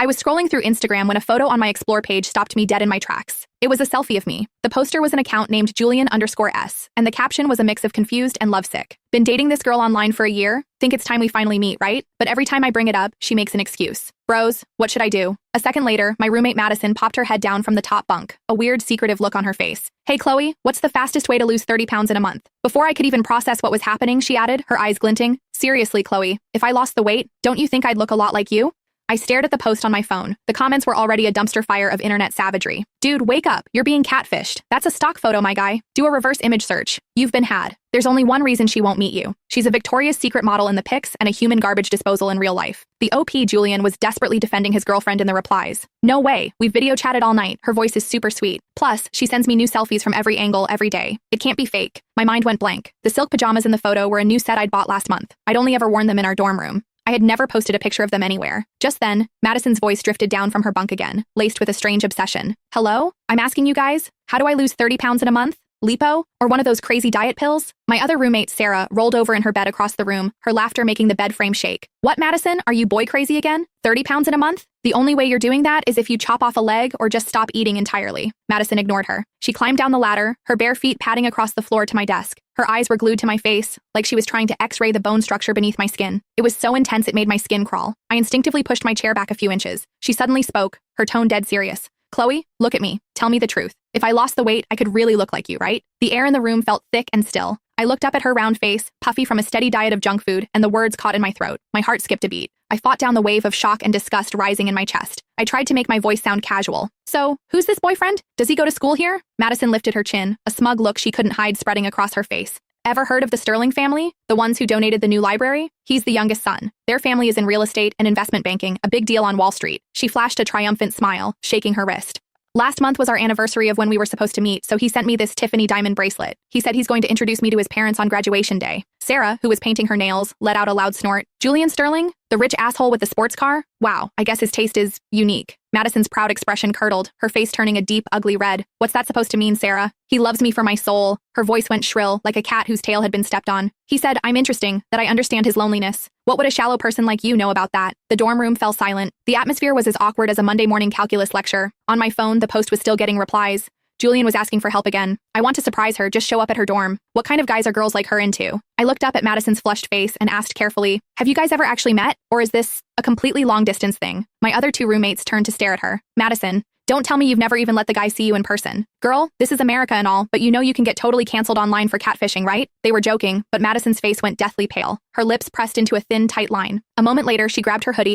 I was scrolling through Instagram when a photo on my Explore page stopped me dead in my tracks. It was a selfie of me. The poster was an account named Julian_S, and the caption was a mix of confused and lovesick. Been dating this girl online for a year? Think it's time we finally meet, right? But every time I bring it up, she makes an excuse. Bros, what should I do? A second later, my roommate Madison popped her head down from the top bunk, a weird, secretive look on her face. Hey, Chloe, what's the fastest way to lose 30 pounds in a month? Before I could even process what was happening, she added, her eyes glinting. Seriously, Chloe, if I lost the weight, don't you think I'd look a lot like you? I stared at the post on my phone. The comments were already a dumpster fire of internet savagery. Dude, wake up. You're being catfished. That's a stock photo, my guy. Do a reverse image search. You've been had. There's only one reason she won't meet you. She's a Victoria's Secret model in the pics and a human garbage disposal in real life. The OP Julian was desperately defending his girlfriend in the replies. No way. We've video chatted all night. Her voice is super sweet. Plus, she sends me new selfies from every angle every day. It can't be fake. My mind went blank. The silk pajamas in the photo were a new set I'd bought last month. I'd only ever worn them in our dorm room. I had never posted a picture of them anywhere. Just then, Madison's voice drifted down from her bunk again, laced with a strange obsession. Hello? I'm asking you guys, how do I lose 30 pounds in a month? Lipo? Or one of those crazy diet pills? My other roommate, Sarah, rolled over in her bed across the room, her laughter making the bed frame shake. What, Madison? Are you boy crazy again? 30 pounds in a month? The only way you're doing that is if you chop off a leg or just stop eating entirely. Madison ignored her. She climbed down the ladder, her bare feet padding across the floor to my desk. Her eyes were glued to my face, like she was trying to x-ray the bone structure beneath my skin. It was so intense it made my skin crawl. I instinctively pushed my chair back a few inches. She suddenly spoke, her tone dead serious. Chloe, look at me. Tell me the truth. If I lost the weight, I could really look like you, right? The air in the room felt thick and still. I looked up at her round face, puffy from a steady diet of junk food, and the words caught in my throat. My heart skipped a beat. I fought down the wave of shock and disgust rising in my chest. I tried to make my voice sound casual. So, who's this boyfriend? Does he go to school here? Madison lifted her chin, a smug look she couldn't hide spreading across her face. Ever heard of the Sterling family? The ones who donated the new library? He's the youngest son. Their family is in real estate and investment banking, a big deal on Wall Street. She flashed a triumphant smile, shaking her wrist. Last month was our anniversary of when we were supposed to meet, so he sent me this Tiffany diamond bracelet. He said he's going to introduce me to his parents on graduation day. Sarah, who was painting her nails, let out a loud snort. Julian Sterling? The rich asshole with the sports car? Wow, I guess his taste is unique. Madison's proud expression curdled, her face turning a deep, ugly red. What's that supposed to mean, Sarah? He loves me for my soul. Her voice went shrill, like a cat whose tail had been stepped on. He said, I'm interesting, that I understand his loneliness. What would a shallow person like you know about that? The dorm room fell silent. The atmosphere was as awkward as a Monday morning calculus lecture. On my phone, the post was still getting replies. Julian was asking for help again. I want to surprise her, just show up at her dorm. What kind of guys are girls like her into? I looked up at Madison's flushed face and asked carefully, have you guys ever actually met? Or is this a completely long-distance thing? My other two roommates turned to stare at her. Madison, don't tell me you've never even let the guy see you in person. Girl, this is America and all, but you know you can get totally canceled online for catfishing, right? They were joking, but Madison's face went deathly pale. Her lips pressed into a thin, tight line. A moment later, she grabbed her hoodie